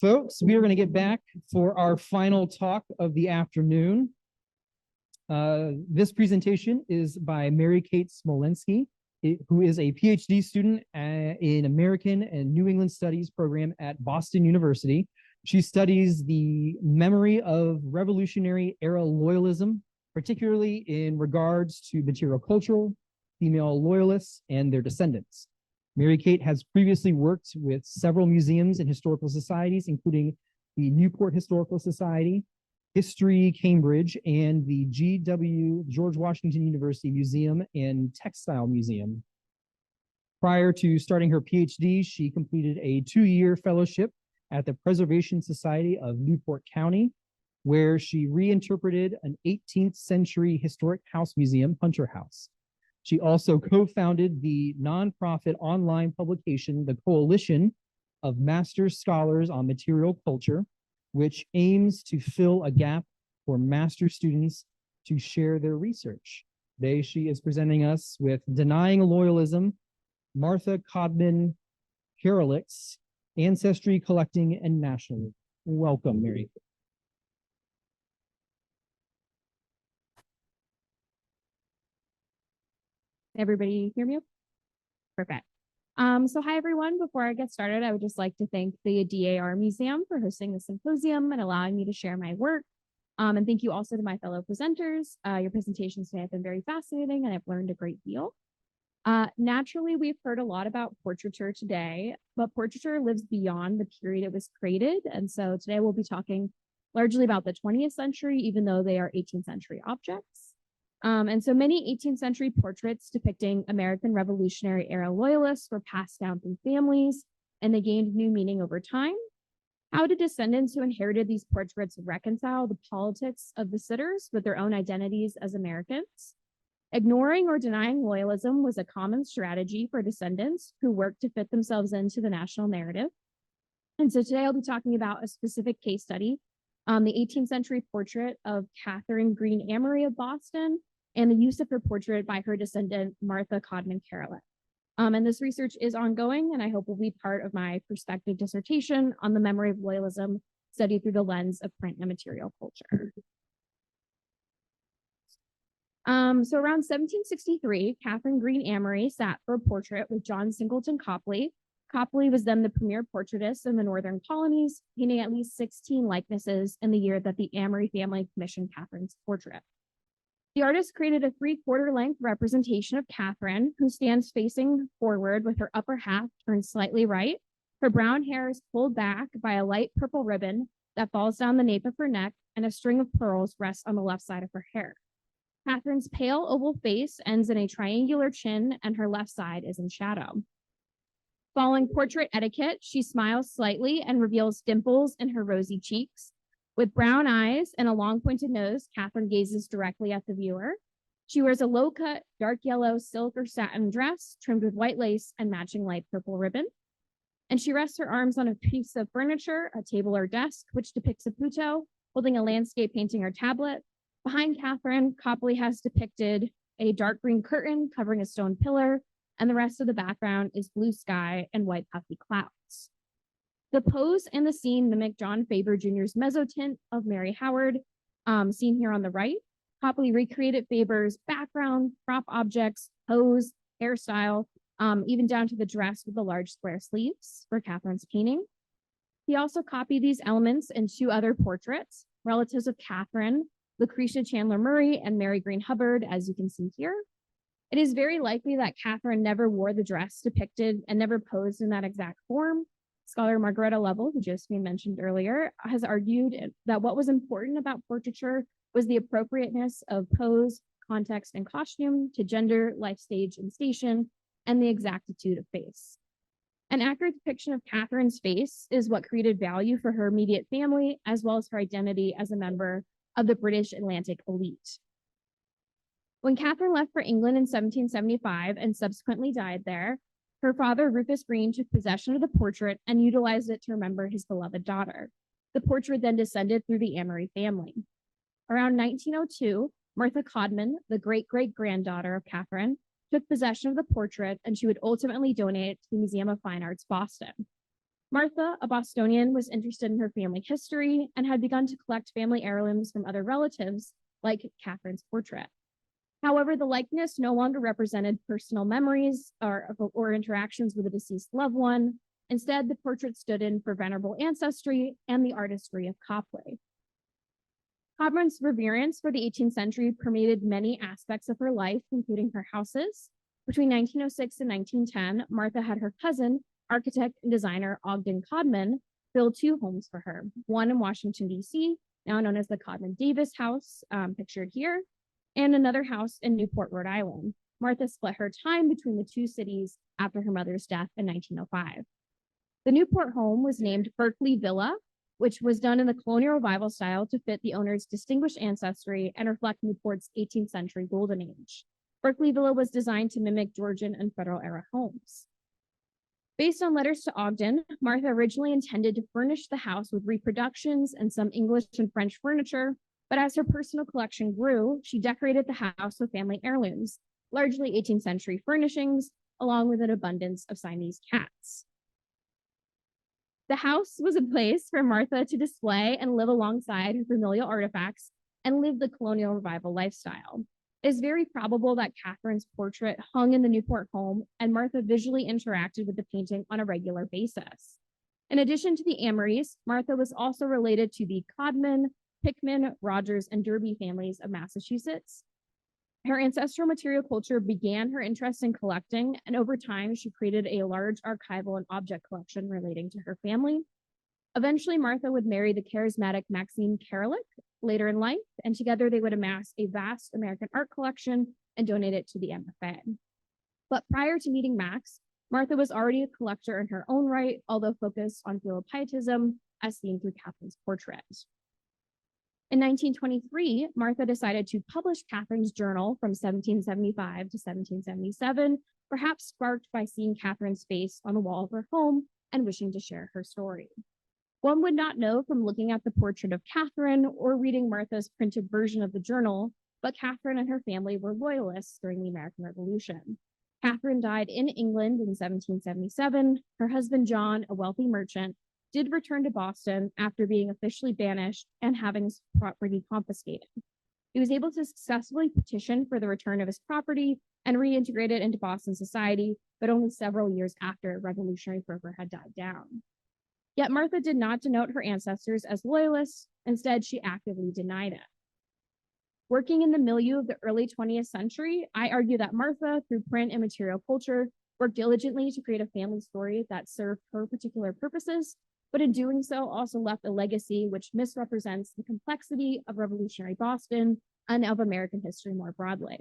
Folks, we are going to get back for our final talk of the afternoon. This presentation is by MaryKate Smolenski, who is a PhD student in American and New England Studies program at Boston University. She studies the memory of Revolutionary era loyalism, particularly in regards to material cultural, female loyalists, and their descendants. MaryKate has previously worked with several museums and historical societies, including the Newport Historical Society, History Cambridge, and the George Washington University Museum and Textile Museum. Prior to starting her PhD, she completed a 2-year fellowship at the Preservation Society of Newport County, where she reinterpreted an 18th century historic house museum, Hunter House. She also co-founded the nonprofit online publication, the Coalition of Master Scholars on Material Culture, which aims to fill a gap for master students to share their research. Today, she is presenting us with Denying Loyalism, Martha Codman Karolik's Ancestry, Collecting, and Nationalism. Welcome, Mary. Everybody hear me? Perfect. So hi, everyone. Before I get started, I would just like to thank the DAR Museum for hosting the symposium and allowing me to share my work. And thank you also to my fellow presenters. Your presentations today have been very fascinating and I've learned a great deal. Naturally, we've heard a lot about portraiture today, but portraiture lives beyond the period it was created. And so today we'll be talking largely about the 20th century, even though they are 18th century objects. And so many 18th century portraits depicting American Revolutionary era loyalists were passed down through families, and they gained new meaning over time. How did descendants who inherited these portraits reconcile the politics of the sitters with their own identities as Americans? Ignoring or denying loyalism was a common strategy for descendants who worked to fit themselves into the national narrative. And so today I'll be talking about a specific case study, the 18th century portrait of Catherine Green Amory of Boston, and the use of her portrait by her descendant, Martha Codman Karolik. And this research is ongoing, and I hope will be part of my perspective dissertation on the memory of loyalism studied through the lens of print and material culture. So around 1763, Catherine Green Amory sat for a portrait with John Singleton Copley. Copley was then the premier portraitist in the Northern Colonies, painting at least 16 likenesses in the year that the Amory family commissioned Catherine's portrait. The artist created a 3/4 length representation of Catherine, who stands facing forward with her upper half turned slightly right. Her brown hair is pulled back by a light purple ribbon that falls down the nape of her neck, and a string of pearls rests on the left side of her hair. Catherine's pale oval face ends in a triangular chin, and her left side is in shadow. Following portrait etiquette, she smiles slightly and reveals dimples in her rosy cheeks. With brown eyes and a long pointed nose, Catherine gazes directly at the viewer. She wears a low-cut, dark yellow silk or satin dress trimmed with white lace and matching light purple ribbon. And she rests her arms on a piece of furniture, a table or desk, which depicts a Puto holding a landscape painting or tablet. Behind Catherine, Copley has depicted a dark green curtain covering a stone pillar, and the rest of the background is blue sky and white puffy clouds. The pose and the scene mimic John Faber Jr.'s mezzotint of Mary Howard, seen here on the right. Copley recreated Faber's background, prop objects, pose, hairstyle, even down to the dress with the large square sleeves for Catherine's painting. He also copied these elements in 2 other portraits, relatives of Catherine, Lucretia Chandler Murray and Mary Green Hubbard, as you can see here. It is very likely that Catherine never wore the dress depicted and never posed in that exact form. Scholar Margaretta Lovell, who Josephine mentioned earlier, has argued that what was important about portraiture was the appropriateness of pose, context, and costume to gender, life stage, and station, and the exactitude of face. An accurate depiction of Catherine's face is what created value for her immediate family, as well as her identity as a member of the British Atlantic elite. When Catherine left for England in 1775 and subsequently died there, her father, Rufus Green, took possession of the portrait and utilized it to remember his beloved daughter. The portrait then descended through the Amory family. Around 1902, Martha Codman, the great-great-granddaughter of Catherine, took possession of the portrait, and she would ultimately donate it to the Museum of Fine Arts, Boston. Martha, a Bostonian, was interested in her family history and had begun to collect family heirlooms from other relatives, like Catherine's portrait. However, the likeness no longer represented personal memories or interactions with a deceased loved one. Instead, the portrait stood in for venerable ancestry and the artistry of Copley. Codman's reverence for the 18th century permeated many aspects of her life, including her houses. Between 1906 and 1910, Martha had her cousin, architect and designer Ogden Codman, build two homes for her, one in Washington, D.C., now known as the Codman Davis House, pictured here, and another house in Newport, Rhode Island. Martha split her time between the two cities after her mother's death in 1905. The Newport home was named Berkeley Villa, which was done in the colonial revival style to fit the owner's distinguished ancestry and reflect Newport's 18th century golden age. Berkeley Villa was designed to mimic Georgian and Federal era homes. Based on letters to Ogden, Martha originally intended to furnish the house with reproductions and some English and French furniture, but as her personal collection grew, she decorated the house with family heirlooms, largely 18th century furnishings, along with an abundance of Siamese cats. The house was a place for Martha to display and live alongside her familial artifacts and live the colonial revival lifestyle. It is very probable that Catherine's portrait hung in the Newport home and Martha visually interacted with the painting on a regular basis. In addition to the Amorys, Martha was also related to the Codman, Pickman, Rogers, and Derby families of Massachusetts. Her ancestral material culture began her interest in collecting, and over time, she created a large archival and object collection relating to her family. Eventually, Martha would marry the charismatic Maxine Karolik later in life, and together they would amass a vast American art collection and donate it to the MFA. But prior to meeting Max, Martha was already a collector in her own right, although focused on filial pietism, as seen through Catherine's portrait. In 1923, Martha decided to publish Catherine's journal from 1775 to 1777, perhaps sparked by seeing Catherine's face on the wall of her home and wishing to share her story. One would not know from looking at the portrait of Catherine or reading Martha's printed version of the journal, but Catherine and her family were loyalists during the American Revolution. Catherine died in England in 1777. Her husband, John, a wealthy merchant, did return to Boston after being officially banished and having his property confiscated. He was able to successfully petition for the return of his property and reintegrate it into Boston society, but only several years after revolutionary fervor had died down. Yet Martha did not denote her ancestors as loyalists. Instead, she actively denied it. Working in the milieu of the early 20th century, I argue that Martha, through print and material culture, worked diligently to create a family story that served her particular purposes, but in doing so also left a legacy which misrepresents the complexity of revolutionary Boston and of American history more broadly.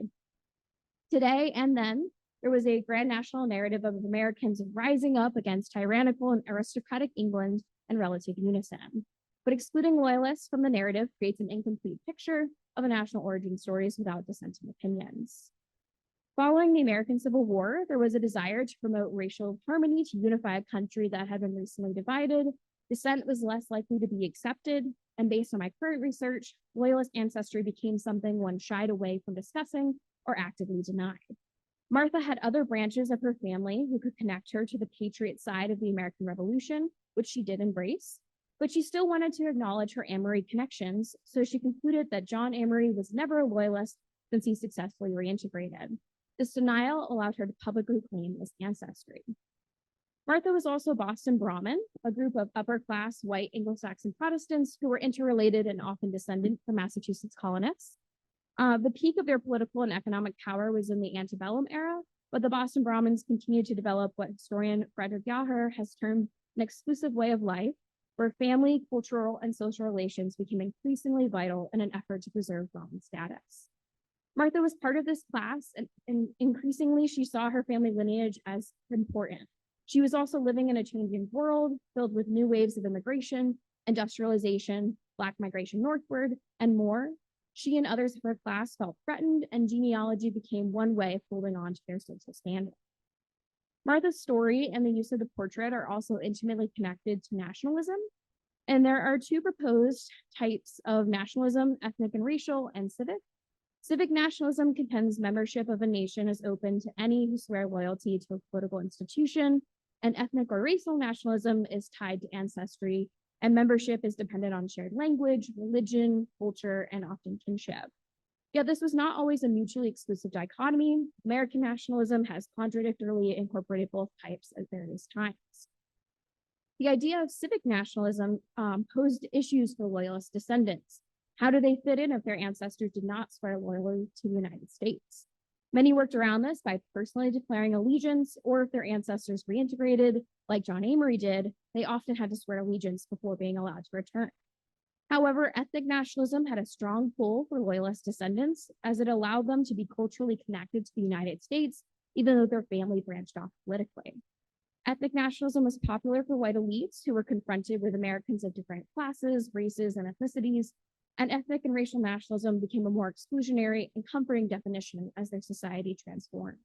Today and then, there was a grand national narrative of Americans rising up against tyrannical and aristocratic England in relative unison. But excluding loyalists from the narrative creates an incomplete picture of a national origin stories without dissenting opinions. Following the American Civil War, there was a desire to promote racial harmony to unify a country that had been recently divided. Dissent was less likely to be accepted, and based on my current research, loyalist ancestry became something one shied away from discussing or actively denied. Martha had other branches of her family who could connect her to the patriot side of the American Revolution, which she did embrace, but she still wanted to acknowledge her Amory connections, so she concluded that John Amory was never a loyalist since he successfully reintegrated. This denial allowed her to publicly claim his ancestry. Martha was also Boston Brahmin, a group of upper-class white Anglo-Saxon Protestants who were interrelated and often descendant from Massachusetts colonists. The peak of their political and economic power was in the antebellum era, but the Boston Brahmins continued to develop what historian Frederick Yaher has termed an exclusive way of life, where family, cultural, and social relations became increasingly vital in an effort to preserve Brahmin status. Martha was part of this class, and increasingly she saw her family lineage as important. She was also living in a changing world filled with new waves of immigration, industrialization, Black migration northward, and more. She and others of her class felt threatened, and genealogy became one way of holding on to their social standing. Martha's story and the use of the portrait are also intimately connected to nationalism, and there are two proposed types of nationalism: ethnic and racial, and civic. Civic nationalism contends membership of a nation is open to any who swear loyalty to a political institution. and ethnic or racial nationalism is tied to ancestry, and membership is dependent on shared language, religion, culture, and often kinship. Yet this was not always a mutually exclusive dichotomy. American nationalism has contradictorily incorporated both types at various times. The idea of civic nationalism posed issues for Loyalist descendants. How do they fit in if their ancestors did not swear loyalty to the United States? Many worked around this by personally declaring allegiance, or if their ancestors reintegrated, like John Amory did, they often had to swear allegiance before being allowed to return. However, ethnic nationalism had a strong pull for Loyalist descendants, as it allowed them to be culturally connected to the United States, even though their family branched off politically. Ethnic nationalism was popular for white elites who were confronted with Americans of different classes, races, and ethnicities, and ethnic and racial nationalism became a more exclusionary and comforting definition as their society transformed.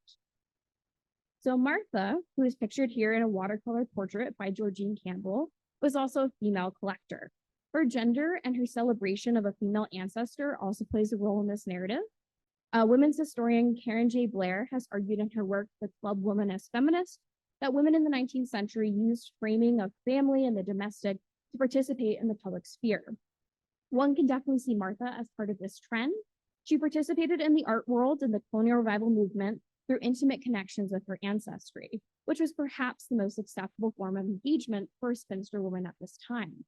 So Martha, who is pictured here in a watercolor portrait by Georgine Campbell, was also a female collector. Her gender and her celebration of a female ancestor also plays a role in this narrative. Women's historian Karen J. Blair has argued in her work, The Club Woman as Feminist, that women in the 19th century used framing of family and the domestic to participate in the public sphere. One can definitely see Martha as part of this trend. She participated in the art world and the colonial revival movement through intimate connections with her ancestry, which was perhaps the most acceptable form of engagement for a spinster woman at this time.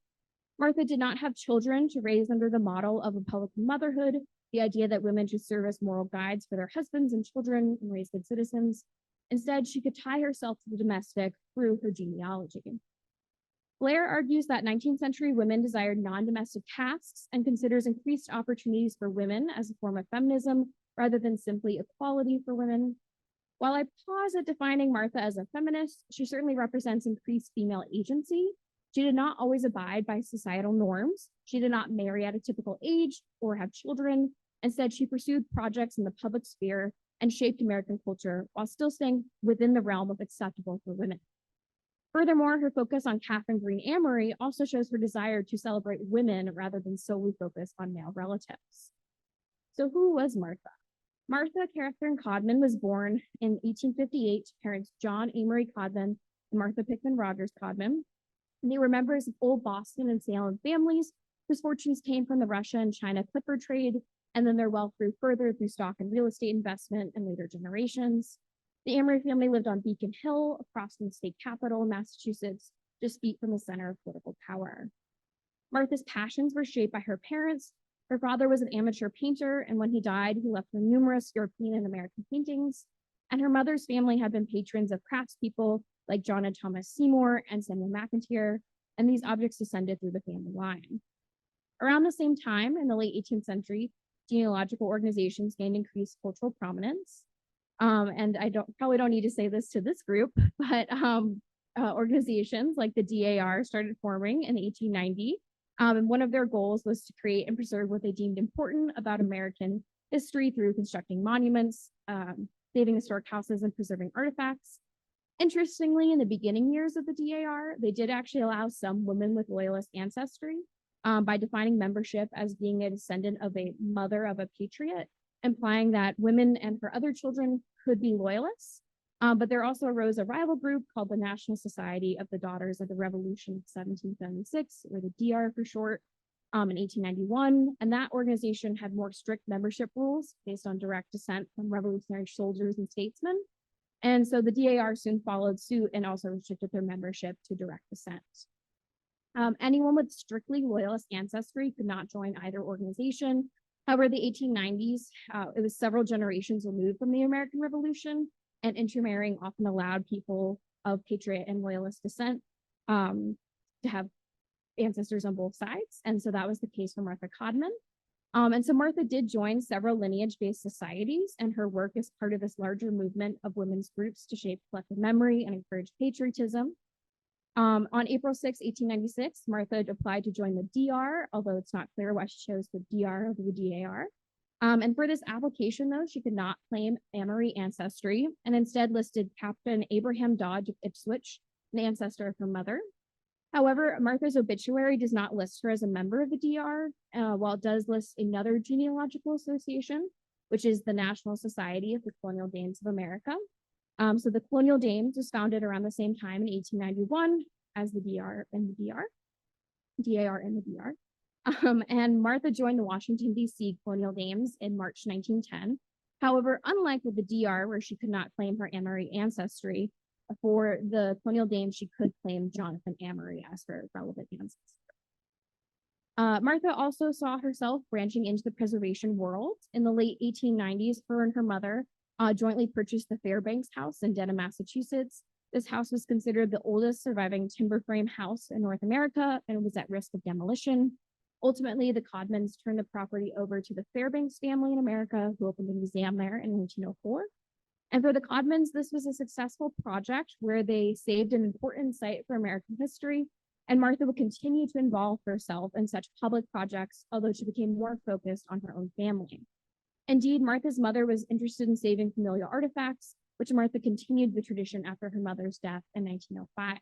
Martha did not have children to raise under the model of Republican motherhood, the idea that women should serve as moral guides for their husbands and children and raise good citizens. Instead, she could tie herself to the domestic through her genealogy. Blair argues that 19th century women desired non-domestic tasks and considers increased opportunities for women as a form of feminism rather than simply equality for women. While I pause at defining Martha as a feminist, she certainly represents increased female agency. She did not always abide by societal norms. She did not marry at a typical age or have children. Instead, she pursued projects in the public sphere and shaped American culture while still staying within the realm of acceptable for women. Furthermore, her focus on Catherine Green Amory also shows her desire to celebrate women rather than solely focus on male relatives. So who was Martha? Martha Catherine Codman was born in 1858 to parents John Amory Codman and Martha Pickman Rogers Codman. And they were members of old Boston and Salem families whose fortunes came from the Russia and China clipper trade, and then their wealth grew further through stock and real estate investment in later generations. The Amory family lived on Beacon Hill, across from the state capital, Massachusetts, just feet from the center of political power. Martha's passions were shaped by her parents. Her father was an amateur painter, and when he died, he left her numerous European and American paintings. And her mother's family had been patrons of craftspeople like John and Thomas Seymour and Samuel McIntyre, and these objects descended through the family line. Around the same time, in the late 18th century, genealogical organizations gained increased cultural prominence. And I probably don't need to say this to this group, but organizations like the DAR started forming in 1890. And one of their goals was to create and preserve what they deemed important about American history through constructing monuments, saving historic houses, and preserving artifacts. Interestingly, in the beginning years of the DAR, they did actually allow some women with Loyalist ancestry by defining membership as being a descendant of a mother of a patriot, implying that women and her other children could be Loyalists. But there also arose a rival group called the National Society of the Daughters of the Revolution of 1776, or the DR for short, in 1891. And that organization had more strict membership rules based on direct descent from revolutionary soldiers and statesmen. And so the DAR soon followed suit and also restricted their membership to direct descent. Anyone with strictly Loyalist ancestry could not join either organization. However, the 1890s, it was several generations removed from the American Revolution, and intermarrying often allowed people of patriot and Loyalist descent to have ancestors on both sides. And so that was the case for Martha Codman. And so Martha did join several lineage-based societies, and her work is part of this larger movement of women's groups to shape collective memory and encourage patriotism. On April 6, 1896, Martha applied to join the DR, although it's not clear why she chose the DR over the DAR. And for this application, though, she could not claim Amory ancestry and instead listed Captain Abraham Dodge of Ipswich, an ancestor of her mother. However, Martha's obituary does not list her as a member of the DR, while it does list another genealogical association, which is the National Society of the Colonial Dames of America. So the Colonial Dames was founded around the same time in 1891 as the DAR and the DR. And Martha joined the Washington, D.C. Colonial Dames in March 1910. However, unlike with the DR, where she could not claim her Amory ancestry, for the Colonial Dames, she could claim Jonathan Amory as her relevant ancestor. Martha also saw herself branching into the preservation world. In the late 1890s, her and her mother jointly purchased the Fairbanks House in Dedham, Massachusetts. This house was considered the oldest surviving timber frame house in North America and was at risk of demolition. Ultimately, the Codmans turned the property over to the Fairbanks family in America, who opened a museum there in 1904. And for the Codmans, this was a successful project where they saved an important site for American history, and Martha would continue to involve herself in such public projects, although she became more focused on her own family. Indeed, Martha's mother was interested in saving familial artifacts, which Martha continued the tradition after her mother's death in 1905.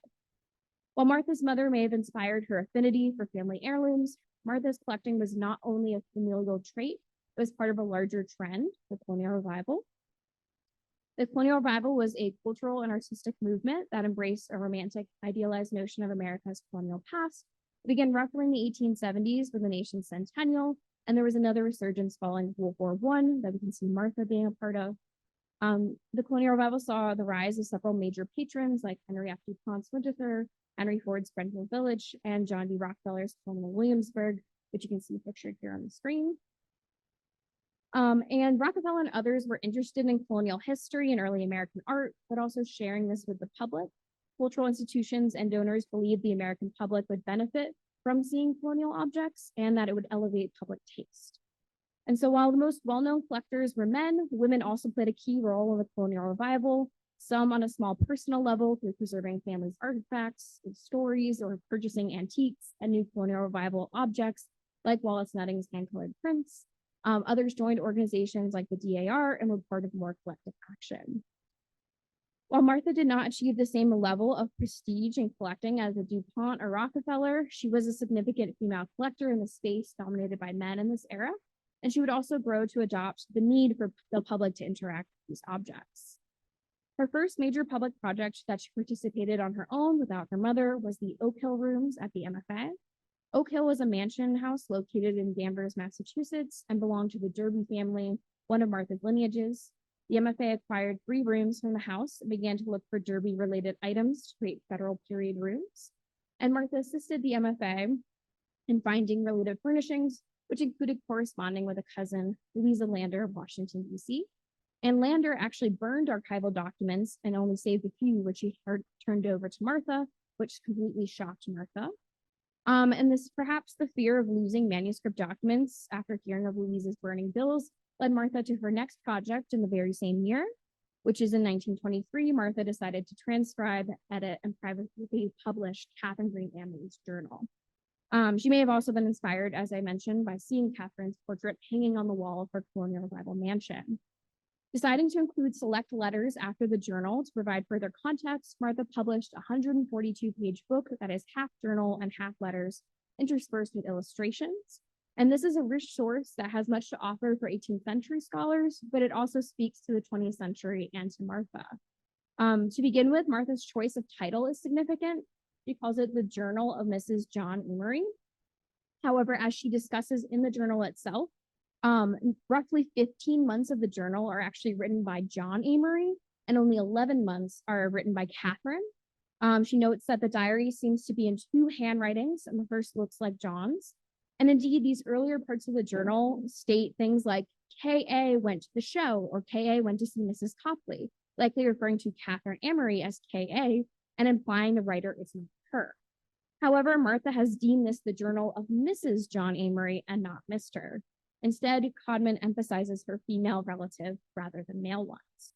While Martha's mother may have inspired her affinity for family heirlooms, Martha's collecting was not only a familial trait, it was part of a larger trend, the Colonial Revival. The Colonial Revival was a cultural and artistic movement that embraced a romantic, idealized notion of America's colonial past. It began roughly in the 1870s with the nation's centennial, and there was another resurgence following World War I that we can see Martha being a part of. The Colonial Revival saw the rise of several major patrons like Henry F. DuPont's Winterthur, Henry Ford's Springfield Village, and John D. Rockefeller's Colonial Williamsburg, which you can see pictured here on the screen. And Rockefeller and others were interested in colonial history and early American art, but also sharing this with the public. Cultural institutions and donors believed the American public would benefit from seeing colonial objects and that it would elevate public taste. And so while the most well-known collectors were men, women also played a key role in the Colonial Revival, some on a small personal level through preserving families' artifacts, stories, or purchasing antiques and new Colonial Revival objects like Wallace Nutting's hand-colored prints. Others joined organizations like the DAR and were part of more collective action. While Martha did not achieve the same level of prestige in collecting as a DuPont or Rockefeller, she was a significant female collector in the space dominated by men in this era, and she would also grow to adopt the need for the public to interact with these objects. Her first major public project that she participated on her own without her mother was the Oak Hill Rooms at the MFA. Oak Hill was a mansion house located in Danvers, Massachusetts, and belonged to the Derby family, one of Martha's lineages. The MFA acquired 3 rooms from the house and began to look for Derby-related items to create federal period rooms. And Martha assisted the MFA in finding related furnishings, which included corresponding with a cousin, Louisa Lander of Washington, D.C. And Lander actually burned archival documents and only saved a few, which he turned over to Martha, which completely shocked Martha. And this perhaps the fear of losing manuscript documents after hearing of Louisa's burning bills led Martha to her next project in the very same year, which is in 1923. Martha decided to transcribe, edit, and privately publish Catherine Green Amory's journal. She may have also been inspired, as I mentioned, by seeing Catherine's portrait hanging on the wall of her Colonial Revival mansion. Deciding to include select letters after the journal to provide further context, Martha published a 142-page book that is half journal and half letters, interspersed with illustrations. And this is a rich source that has much to offer for 18th century scholars, but it also speaks to the 20th century and to Martha. To begin with, Martha's choice of title is significant. She calls it the Journal of Mrs. John Amory. However, as she discusses in the journal itself, roughly 15 months of the journal are actually written by John Amory, and only 11 months are written by Catherine. She notes that the diary seems to be in 2 handwritings, and the first looks like John's. And indeed, these earlier parts of the journal state things like K.A. went to the show, or K.A. went to see Mrs. Copley, likely referring to Catherine Amory as K.A. and implying the writer is not her. However, Martha has deemed this the journal of Mrs. John Amory and not Mr. Instead, Codman emphasizes her female relative rather than male ones.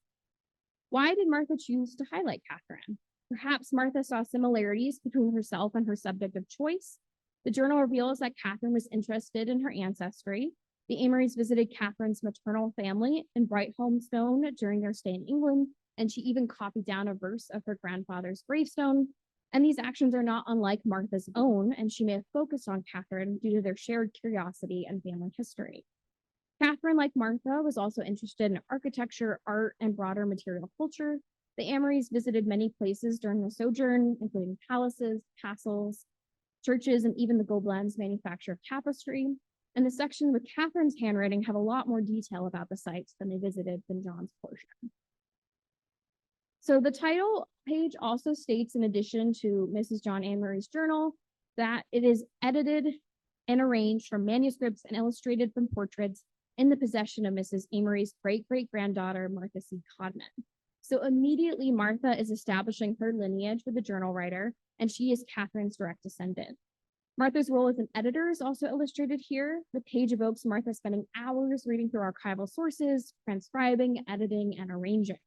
Why did Martha choose to highlight Catherine? Perhaps Martha saw similarities between herself and her subject of choice. The journal reveals that Catherine was interested in her ancestry. The Amorys visited Catherine's maternal family in Brighthelmstone during their stay in England, and she even copied down a verse of her grandfather's gravestone. And these actions are not unlike Martha's own, and she may have focused on Catherine due to their shared curiosity and family history. Catherine, like Martha, was also interested in architecture, art, and broader material culture. The Amorys visited many places during their sojourn, including palaces, castles, churches, and even the Gobelins manufacture of tapestry. And the section with Catherine's handwriting have a lot more detail about the sites than they visited than John's portion. So the title page also states, in addition to Mrs. John Amory's journal, that it is edited and arranged from manuscripts and illustrated from portraits in the possession of Mrs. Amory's great-great-granddaughter, Martha C. Codman. So immediately, Martha is establishing her lineage with the journal writer, and she is Catherine's direct descendant. Martha's role as an editor is also illustrated here. The page evokes Martha spending hours reading through archival sources, transcribing, editing, and arranging.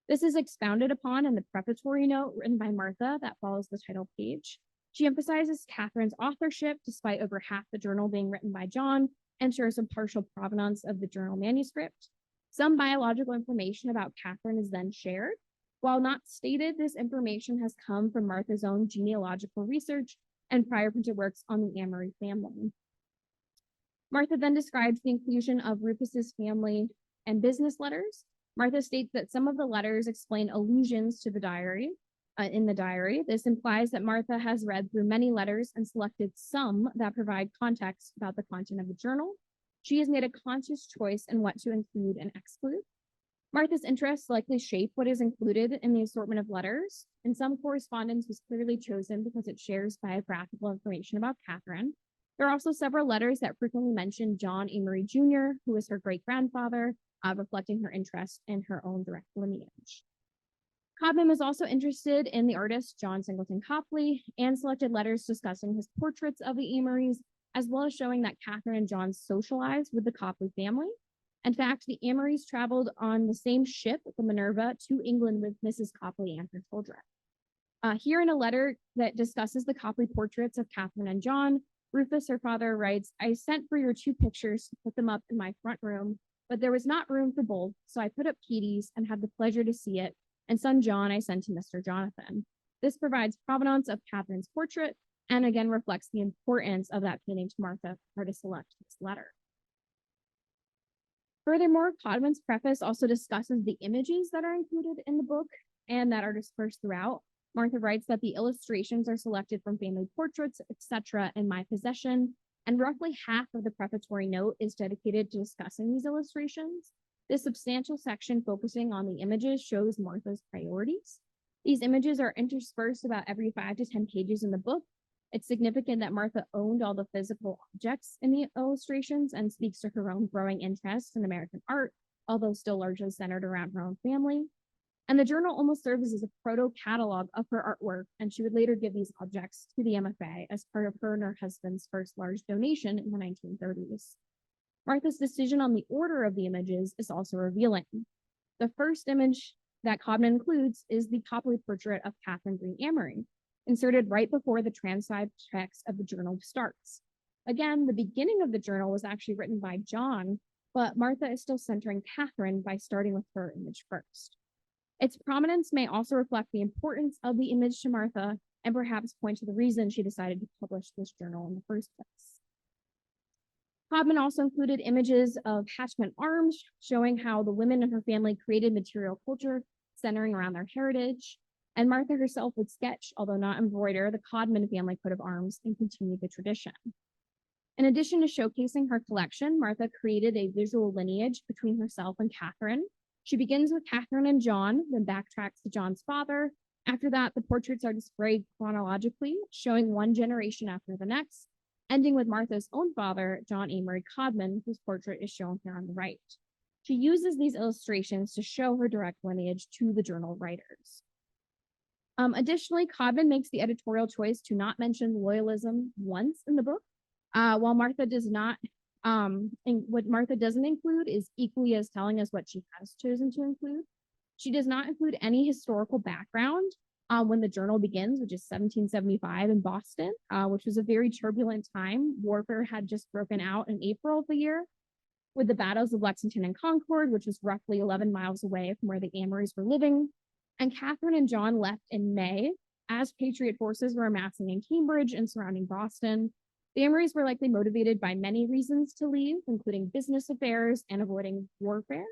This is expounded upon in the prefatory note written by Martha that follows the title page. She emphasizes Catherine's authorship, despite over half the journal being written by John, and shares some partial provenance of the journal manuscript. Some biological information about Catherine is then shared. While not stated, this information has come from Martha's own genealogical research and prior printed works on the Amory family. Martha then describes the inclusion of Rufus's family and business letters. Martha states that some of the letters explain allusions to the diary, in the diary. This implies that Martha has read through many letters and selected some that provide context about the content of the journal. She has made a conscious choice in what to include and exclude. Martha's interests likely shape what is included in the assortment of letters, and some correspondence was clearly chosen because it shares biographical information about Catherine. There are also several letters that frequently mention John Amory Jr., who was her great-grandfather, reflecting her interest in her own direct lineage. Codman was also interested in the artist John Singleton Copley and selected letters discussing his portraits of the Amorys, as well as showing that Catherine and John socialized with the Copley family. In fact, the Amorys traveled on the same ship, the Minerva, to England with Mrs. Copley and her children. Here in a letter that discusses the Copley portraits of Catherine and John, Rufus, her father, writes, "I sent for your 2 pictures to put them up in my front room, but there was not room for both, so I put up Petey's and had the pleasure to see it, and son John I sent to Mr. Jonathan." This provides provenance of Catherine's portrait and again reflects the importance of that painting to Martha for her to select this letter. Furthermore, Codman's preface also discusses the images that are included in the book and that are dispersed throughout. Martha writes that the illustrations are selected from family portraits, etc., in my possession, and roughly half of the prefatory note is dedicated to discussing these illustrations. This substantial section focusing on the images shows Martha's priorities. These images are interspersed about every 5 to 10 pages in the book. It's significant that Martha owned all the physical objects in the illustrations and speaks to her own growing interest in American art, although still largely centered around her own family. And the journal almost serves as a proto-catalog of her artwork, and she would later give these objects to the MFA as part of her and her husband's first large donation in the 1930s. Martha's decision on the order of the images is also revealing. The first image that Codman includes is the Copley portrait of Catherine Green Amory, inserted right before the transcribed text of the journal starts. Again, the beginning of the journal was actually written by John, but Martha is still centering Catherine by starting with her image first. Its prominence may also reflect the importance of the image to Martha and perhaps point to the reason she decided to publish this journal in the first place. Codman also included images of Hatchment arms, showing how the women in her family created material culture centering around their heritage. And Martha herself would sketch, although not embroider, the Codman family coat of arms and continue the tradition. In addition to showcasing her collection, Martha created a visual lineage between herself and Catherine. She begins with Catherine and John, then backtracks to John's father. After that, the portraits are displayed chronologically, showing one generation after the next, ending with Martha's own father, John Amory Codman, whose portrait is shown here on the right. She uses these illustrations to show her direct lineage to the journal writers. Additionally, Codman makes the editorial choice to not mention loyalism once in the book, while Martha does not. What Martha doesn't include is equally as telling as what she has chosen to include. She does not include any historical background when the journal begins, which is 1775 in Boston, which was a very turbulent time. Warfare had just broken out in April of the year with the battles of Lexington and Concord, which was roughly 11 miles away from where the Amorys were living. And Catherine and John left in May as Patriot forces were amassing in Cambridge and surrounding Boston. The Amorys were likely motivated by many reasons to leave, including business affairs and avoiding warfare.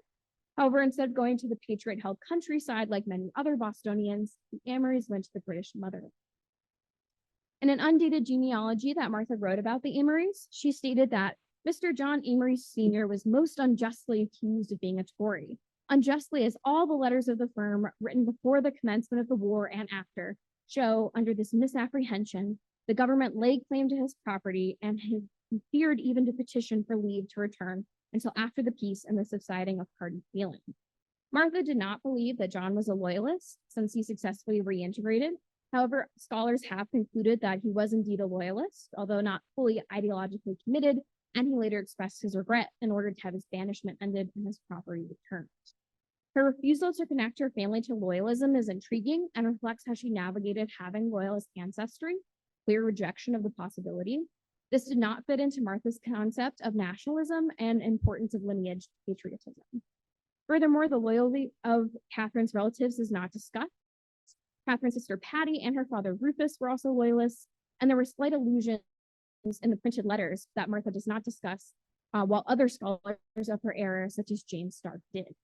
However, instead of going to the Patriot-held countryside like many other Bostonians, the Amorys went to the British motherland. In an undated genealogy that Martha wrote about the Amorys, she stated that Mr. John Amory Sr. was most unjustly accused of being a Tory, unjustly as all the letters of the firm written before the commencement of the war and after show. Under this misapprehension, the government laid claim to his property and he feared even to petition for leave to return until after the peace and the subsiding of party feeling. Martha did not believe that John was a loyalist since he successfully reintegrated. However, scholars have concluded that he was indeed a loyalist, although not fully ideologically committed, and he later expressed his regret in order to have his banishment ended and his property returned. Her refusal to connect her family to loyalism is intriguing and reflects how she navigated having loyalist ancestry, clear rejection of the possibility. This did not fit into Martha's concept of nationalism and importance of lineage patriotism. Furthermore, the loyalty of Catherine's relatives is not discussed. Catherine's sister Patty and her father Rufus were also loyalists, and there were slight allusions in the printed letters that Martha does not discuss, while other scholars of her era, such as James Stark, did.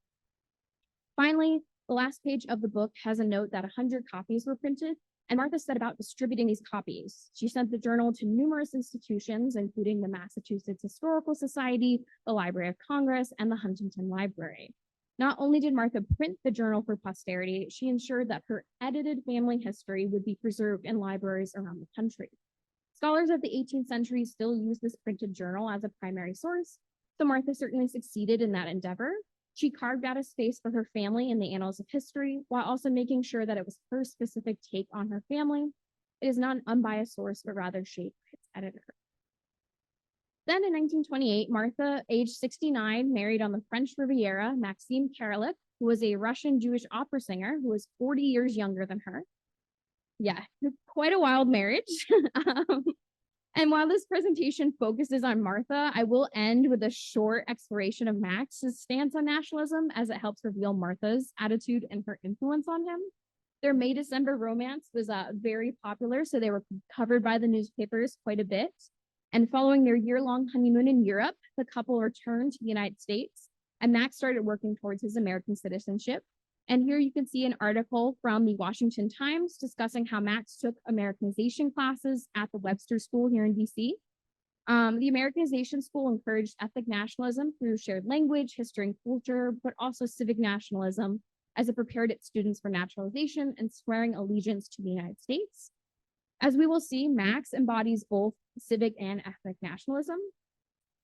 Finally, the last page of the book has a note that 100 copies were printed, and Martha set about distributing these copies. She sent the journal to numerous institutions, including the Massachusetts Historical Society, the Library of Congress, and the Huntington Library. Not only did Martha print the journal for posterity, she ensured that her edited family history would be preserved in libraries around the country. Scholars of the 18th century still use this printed journal as a primary source, so Martha certainly succeeded in that endeavor. She carved out a space for her family in the annals of history, while also making sure that it was her specific take on her family. It is not an unbiased source, but rather shaped by its editor. Then in 1928, Martha, age 69, married on the French Riviera Maxime Karolik, who was a Russian Jewish opera singer who was 40 years younger than her. Yeah, quite a wild marriage. And while this presentation focuses on Martha, I will end with a short exploration of Max's stance on nationalism, as it helps reveal Martha's attitude and her influence on him. Their May-December romance was very popular, so they were covered by the newspapers quite a bit. And following their year-long honeymoon in Europe, the couple returned to the United States, and Max started working towards his American citizenship. And here you can see an article from the Washington Times discussing how Max took Americanization classes at the Webster School here in DC. The Americanization School encouraged ethnic nationalism through shared language, history, and culture, but also civic nationalism, as it prepared its students for naturalization and swearing allegiance to the United States. As we will see, Max embodies both civic and ethnic nationalism.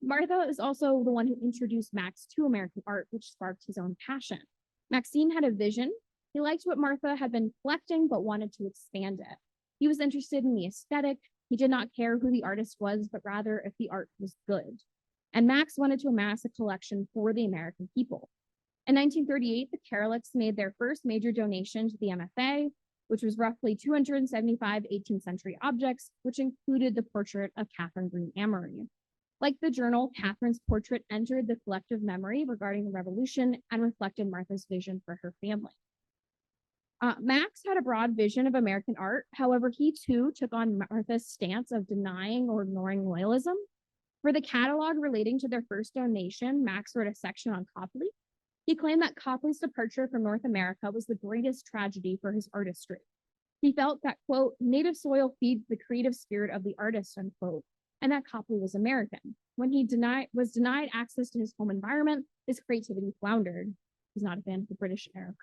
Martha is also the one who introduced Max to American art, which sparked his own passion. Maxine had a vision. He liked what Martha had been collecting, but wanted to expand it. He was interested in the aesthetic. He did not care who the artist was, but rather if the art was good. And Max wanted to amass a collection for the American people. In 1938, the Karoliks made their first major donation to the MFA, which was roughly 275 18th century objects, which included the portrait of Catherine Green Amory. Like the journal, Catherine's portrait entered the collective memory regarding the revolution and reflected Martha's vision for her family. Max had a broad vision of American art. However, he too took on Martha's stance of denying or ignoring loyalism. For the catalog relating to their first donation, Max wrote a section on Copley. He claimed that Copley's departure from North America was the greatest tragedy for his artistry. He felt that, quote, native soil feeds the creative spirit of the artist, unquote, and that Copley was American. When he was denied access to his home environment, his creativity floundered. He's not a fan of the British era.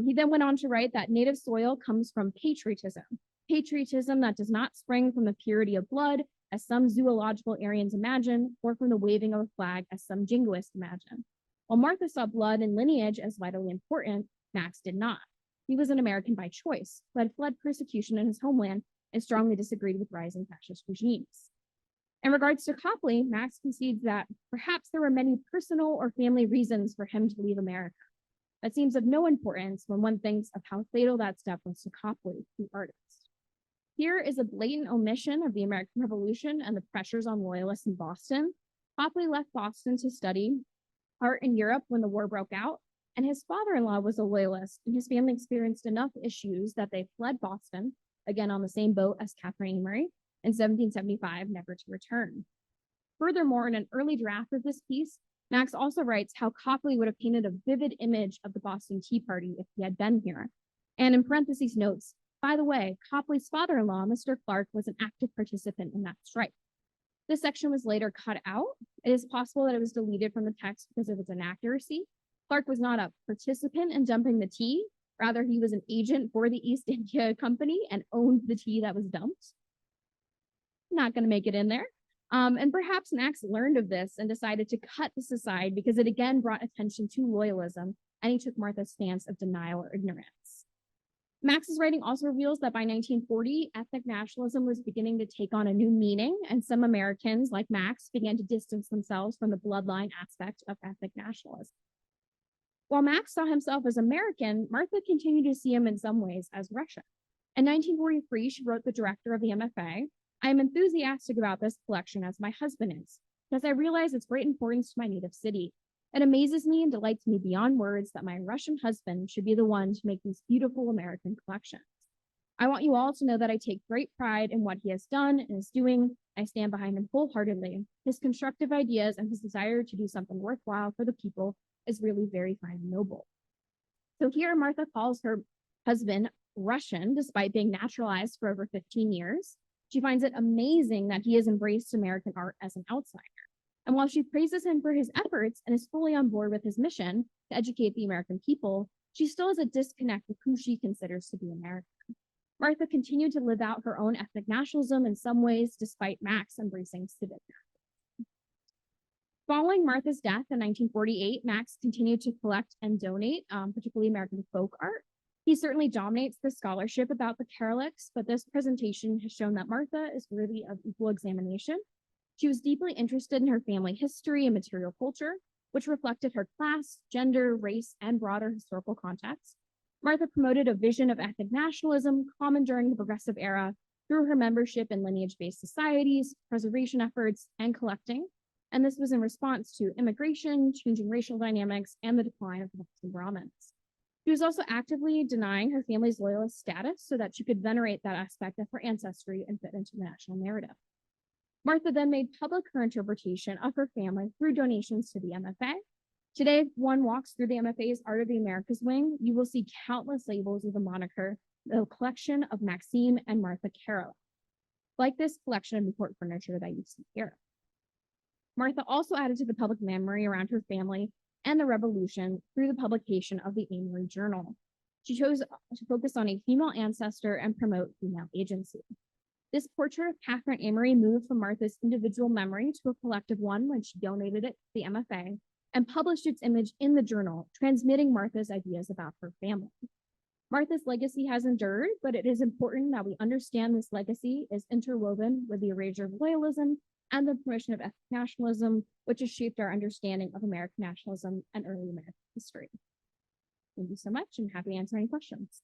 He then went on to write that native soil comes from patriotism that does not spring from the purity of blood, as some zoological Aryans imagine, or from the waving of a flag, as some jingoists imagine. While Martha saw blood and lineage as vitally important, Max did not. He was an American by choice, who had fled persecution in his homeland and strongly disagreed with rising fascist regimes. In regards to Copley, Max concedes that perhaps there were many personal or family reasons for him to leave America. That seems of no importance when one thinks of how fatal that step was to Copley, the artist. Here is a blatant omission of the American Revolution and the pressures on loyalists in Boston. Copley left Boston to study art in Europe when the war broke out, and his father-in-law was a loyalist, and his family experienced enough issues that they fled Boston, again on the same boat as Catherine Amory, in 1775, never to return. Furthermore, in an early draft of this piece, Max also writes how Copley would have painted a vivid image of the Boston Tea Party if he had been here. And in parentheses notes, by the way, Copley's father-in-law, Mr. Clark, was an active participant in that strike. This section was later cut out. It is possible that it was deleted from the text because of its inaccuracy. Clark was not a participant in dumping the tea. Rather, he was an agent for the East India Company and owned the tea that was dumped. Not going to make it in there. And perhaps Max learned of this and decided to cut this aside because it again brought attention to loyalism, and he took Martha's stance of denial or ignorance. Max's writing also reveals that by 1940, ethnic nationalism was beginning to take on a new meaning, and some Americans, like Max, began to distance themselves from the bloodline aspect of ethnic nationalism. While Max saw himself as American, Martha continued to see him in some ways as Russian. In 1943, she wrote the director of the MFA, "I am enthusiastic about this collection as my husband is, because I realize its great importance to my native city. It amazes me and delights me beyond words that my Russian husband should be the one to make these beautiful American collections. I want you all to know that I take great pride in what he has done and is doing. I stand behind him wholeheartedly. His constructive ideas and his desire to do something worthwhile for the people is really very fine and noble." So here Martha calls her husband Russian, despite being naturalized for over 15 years. She finds it amazing that he has embraced American art as an outsider. And while she praises him for his efforts and is fully on board with his mission to educate the American people, she still has a disconnect with who she considers to be American. Martha continued to live out her own ethnic nationalism in some ways, despite Max embracing civic nationalism. Following Martha's death in 1948, Max continued to collect and donate, particularly American folk art. He certainly dominates the scholarship about the Karoliks, but this presentation has shown that Martha is worthy of equal examination. She was deeply interested in her family history and material culture, which reflected her class, gender, race, and broader historical context. Martha promoted a vision of ethnic nationalism common during the Progressive Era through her membership in lineage-based societies, preservation efforts, and collecting. And this was in response to immigration, changing racial dynamics, and the decline of the Brahmins. She was also actively denying her family's loyalist status so that she could venerate that aspect of her ancestry and fit into the national narrative. Martha then made public her interpretation of her family through donations to the MFA. Today, if one walks through the MFA's Art of the Americas wing, you will see countless labels with the moniker, the collection of Maxime and Martha Karolik, like this collection of Newport furniture that you see here. Martha also added to the public memory around her family and the revolution through the publication of the Amory Journal. She chose to focus on a female ancestor and promote female agency. This portrait of Catherine Amory moved from Martha's individual memory to a collective one when she donated it to the MFA and published its image in the journal, transmitting Martha's ideas about her family. Martha's legacy has endured, but it is important that we understand this legacy is interwoven with the erasure of loyalism and the promotion of ethnic nationalism, which has shaped our understanding of American nationalism and early American history. Thank you so much, and happy to answer any questions.